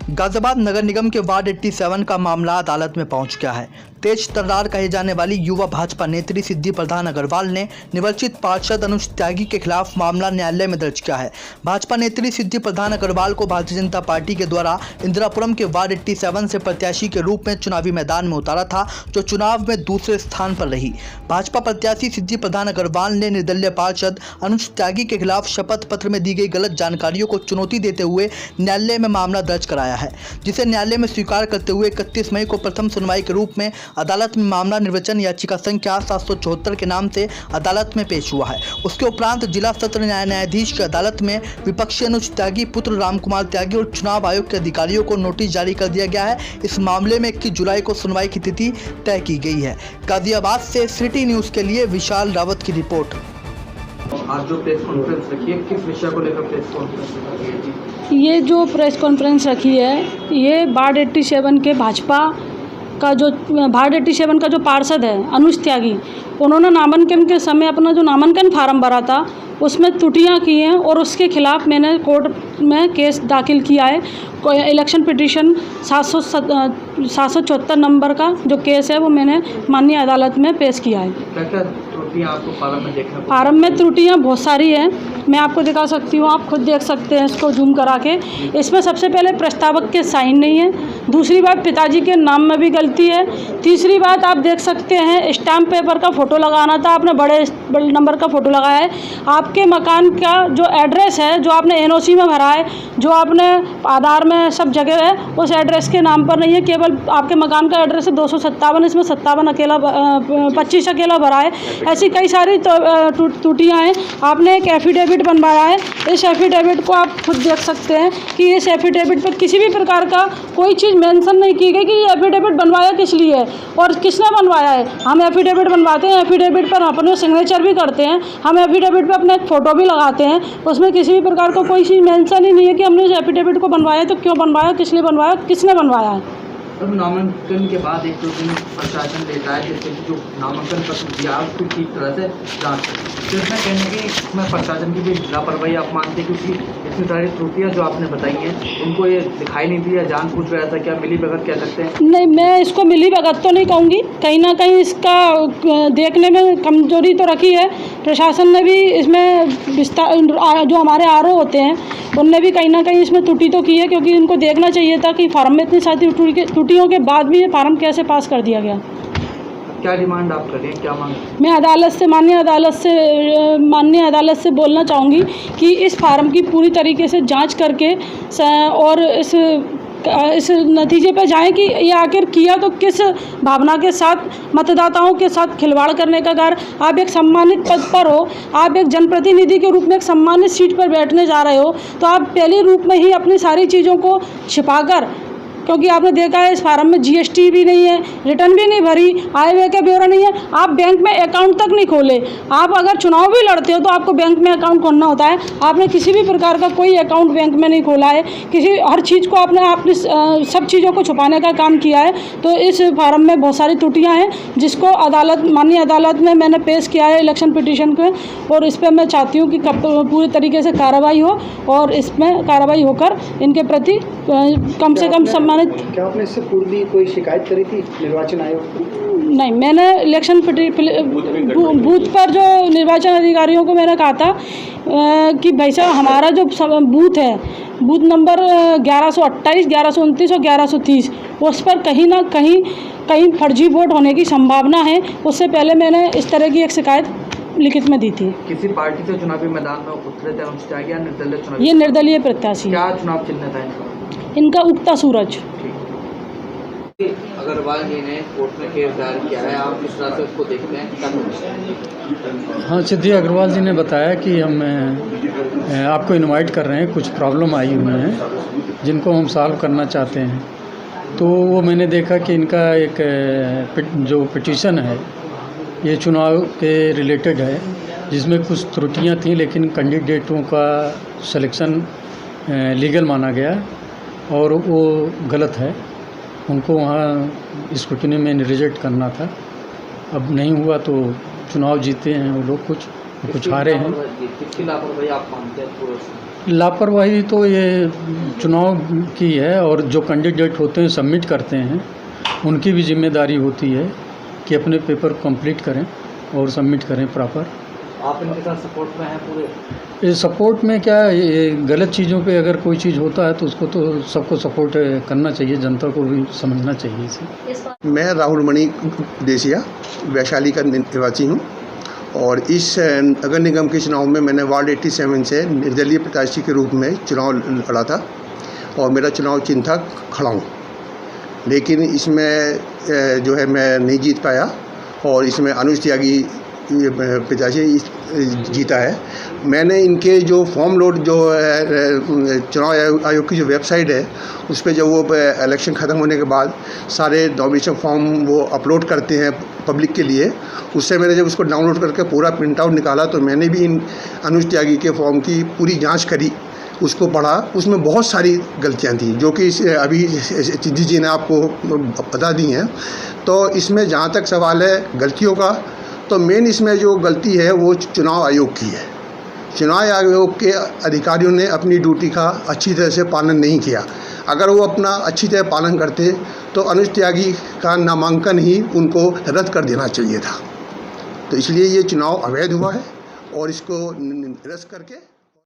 गाजियाबाद नगर निगम के वार्ड 87 का मामला अदालत में पहुंच गया है। तेज तर्रार कहे जाने वाली युवा भाजपा नेत्री सिद्धि प्रधान अग्रवाल ने निर्वाचित पार्षद अनुज त्यागी के खिलाफ मामला न्यायालय में दर्ज किया है। भाजपा नेत्री सिद्धि प्रधान अग्रवाल को भारतीय जनता पार्टी के द्वारा इंदिरापुरम के वार्ड 87 से प्रत्याशी के रूप में चुनावी मैदान में उतारा था, जो चुनाव में दूसरे स्थान पर रही। भाजपा प्रत्याशी सिद्धि प्रधान अग्रवाल ने निर्दलीय पार्षद अनुज त्यागी के खिलाफ शपथ पत्र में दी गई गलत जानकारियों को चुनौती देते हुए न्यायालय में मामला दर्ज कराया है, जिसे न्यायालय में स्वीकार करते हुए 31 मई को प्रथम सुनवाई के रूप में अदालत में मामला निर्वाचन याचिका संख्या 774 के नाम से अदालत में पेश हुआ है। उसके उपरांत जिला सत्र न्यायाधीश की अदालत में विपक्षी अनुज त्यागी पुत्र रामकुमार त्यागी और चुनाव आयोग के अधिकारियों को नोटिस जारी कर दिया गया है। इस मामले में 21 जुलाई को सुनवाई की तिथि तय की गई है। गाजियाबाद से सिटी न्यूज़ के लिए विशाल रावत की रिपोर्ट। आज जो प्रेस कॉन्फ्रेंस रखी है, किस विषय को लेकर प्रेस कॉन्फ्रेंस रखी है? ये जो प्रेस कॉन्फ्रेंस रखी है, ये वार्ड 87 के भाजपा का जो वार्ड 87 का जो पार्षद है अनुज त्यागी, उन्होंने नामांकन के समय अपना जो नामांकन फार्म भरा था उसमें त्रुटियां की हैं और उसके खिलाफ मैंने कोर्ट में केस दाखिल किया है। इलेक्शन पिटीशन 774 नंबर का जो केस है वो मैंने माननीय अदालत में पेश किया है। क्या त्रुटियां आपको फार्म में देखने को? फार्म में त्रुटियां बहुत सारी हैं, मैं आपको दिखा सकती हूँ, आप खुद देख सकते हैं इसको जूम करा के। इसमें सबसे पहले प्रस्तावक के साइन नहीं है, दूसरी बात पिताजी के नाम में भी गलती है, तीसरी बात आप देख सकते हैं स्टैम्प पेपर का फ़ोटो लगाना था, आपने बड़े नंबर का फ़ोटो लगाया है। आपके मकान का जो एड्रेस है, जो आपने एनओसी में भरा है, जो आपने आधार में सब जगह है, उस एड्रेस के नाम पर नहीं है। केवल आपके मकान का एड्रेस है 257, इसमें 57 अकेला 25 अकेला भरा है। ऐसी कई सारी त्रुटियाँ हैं। आपने एक एफिडेविट बनवाया है, इस एफिडेविट को आप खुद देख सकते हैं कि इस एफिडेविट पर किसी भी प्रकार का कोई चीज़ मेंशन नहीं की गई कि ये एफिडेविट बनवाया किस लिए है और किसने बनवाया है। हम एफिडेविट बनवाते हैं, एफिडेविट पर अपने सिग्नेचर भी करते हैं, हम एफिडेविट पर अपना एक फ़ोटो भी लगाते हैं, उसमें किसी भी प्रकार का कोई चीज़ मेंशन ही नहीं है कि हमने इस एफिडेविट को बनवाया तो क्यों बनवाया, किस लिए बनवाया, किसने बनवाया है। अब नामांकन के बाद एक दो दिन प्रशासन देता है जिससे जो नामांकन पत्र दिया उसको ठीक तरह से जांच तो इसमें कहने की इसमें प्रशासन की भी लापरवाही आप मानते, क्योंकि इतनी सारी त्रुटियां जो आपने बताई हैं उनको ये दिखाई नहीं दिया, जानबूझ कर ऐसा क्या मिली भगत कह सकते हैं? नहीं, मैं इसको मिली भगत तो नहीं कहूँगी, कहीं ना कहीं इसका देखने में कमजोरी तो रखी है। प्रशासन ने भी इसमें जो हमारे आरओ होते हैं उनने भी कहीं ना कहीं इसमें त्रुटि तो की है, क्योंकि इनको देखना चाहिए था कि फार्म में इतनी सारी त्रुटियों के बाद भी ये फार्म कैसे पास कर दिया गया। क्या डिमांड आप करें, क्या मांग? मैं माननीय अदालत से बोलना चाहूँगी कि इस फार्म की पूरी तरीके से जांच करके और इस नतीजे पर जाएं कि ये आखिर किया तो किस भावना के साथ, मतदाताओं के साथ खिलवाड़ करने का कार्य। आप एक सम्मानित पद पर हो, आप एक जनप्रतिनिधि के रूप में एक सम्मानित सीट पर बैठने जा रहे हो, तो आप पहले रूप में ही अपनी सारी चीज़ों को छिपाकर, क्योंकि आपने देखा है इस फार्म में जीएसटी भी नहीं है, रिटर्न भी नहीं भरी, आय व्यय का ब्यौरा नहीं है, आप बैंक में अकाउंट तक नहीं खोले। आप अगर चुनाव भी लड़ते हो तो आपको बैंक में अकाउंट खोलना होता है, आपने किसी भी प्रकार का कोई अकाउंट बैंक में नहीं खोला है। हर चीज़ को आपने सब चीज़ों को छुपाने का काम किया है। तो इस फार्म में बहुत सारी त्रुटियाँ हैं, जिसको माननीय अदालत में मैंने पेश किया है इलेक्शन पिटीशन को, और इस पर मैं चाहती हूँ कि पूरी तरीके से कार्रवाई हो और इसमें कार्रवाई होकर इनके प्रति कम से कम सम्मान। क्या आपने इससे पूर्व भी कोई शिकायत करी थी निर्वाचन आयोग को? नहीं, मैंने इलेक्शन बूथ पर जो निर्वाचन अधिकारियों को मैंने कहा था कि भाई साहब हमारा जो बूथ है, बूथ नंबर 1128, 1129 और 1130, उस पर कहीं ना कहीं फर्जी वोट होने की संभावना है। उससे पहले मैंने इस तरह की एक शिकायत लिखित में दी थी। किसी पार्टी से चुनावी मैदान में उतरे थे अनुज त्यागी या निर्दलीय चुनाव? ये निर्दलीय प्रत्याशी। क्या चुनाव चिन्ह था इनका उगता सूरज। अग्रवाल जी ने कोर्ट में केस दायर किया है, आप किस तरह से उसको देखते हैं? हाँ, सिद्धि अग्रवाल जी ने बताया कि हम आपको इनवाइट कर रहे हैं, कुछ प्रॉब्लम आई हुई हैं जिनको हम सॉल्व करना चाहते हैं। तो वो मैंने देखा कि इनका एक जो पिटीशन है ये चुनाव के रिलेटेड है, जिसमें कुछ त्रुटियां थीं, लेकिन कैंडिडेटों का सिलेक्शन लीगल माना गया और वो गलत है, उनको वहाँ स्क्रूटिनी में रिजेक्ट करना था। अब नहीं हुआ तो चुनाव जीते हैं वो लोग कुछ, कुछ हारे हैं। किसकी लापरवाही आप मानते हैं पूरे? लापरवाही तो ये चुनाव की है, और जो कैंडिडेट होते हैं सबमिट करते हैं उनकी भी जिम्मेदारी होती है कि अपने पेपर कंप्लीट करें और सबमिट करें प्रॉपर। आप इनके साथ सपोर्ट में हैं पूरे? ये सपोर्ट में क्या, ये गलत चीज़ों पे अगर कोई चीज़ होता है तो उसको तो सबको सपोर्ट करना चाहिए, जनता को भी समझना चाहिए इसे। मैं राहुल मणि देसिया वैशाली का निवासी हूँ, और इस नगर निगम के चुनाव में मैंने वार्ड 87 से निर्दलीय प्रत्याशी के रूप में चुनाव लड़ा था, और मेरा चुनाव चिन्ह था खड़ाऊँ। लेकिन इसमें जो है मैं नहीं जीत पाया, और इसमें अनुज त्यागी प्रत्याशी जीता है। मैंने इनके जो फॉर्म लोड जो चुनाव आयोग की जो वेबसाइट है उस पर जब वो इलेक्शन ख़त्म होने के बाद सारे नॉमिनेशन फॉर्म वो अपलोड करते हैं पब्लिक के लिए, उससे मैंने जब उसको डाउनलोड करके पूरा प्रिंट आउट निकाला तो मैंने भी इन अनुज त्यागी के फॉर्म की पूरी जांच करी, उसको पढ़ा। उसमें बहुत सारी गलतियां थी जो कि अभी सिद्धि जी ने आपको बता दी हैं। तो इसमें जहाँ तक सवाल है गलतियों का, तो मेन इसमें जो गलती है वो चुनाव आयोग की है। चुनाव आयोग के अधिकारियों ने अपनी ड्यूटी का अच्छी तरह से पालन नहीं किया। अगर वो अपना अच्छी तरह पालन करते तो अनुज त्यागी का नामांकन ही उनको रद्द कर देना चाहिए था। तो इसलिए ये चुनाव अवैध हुआ है, और इसको निरस्त करके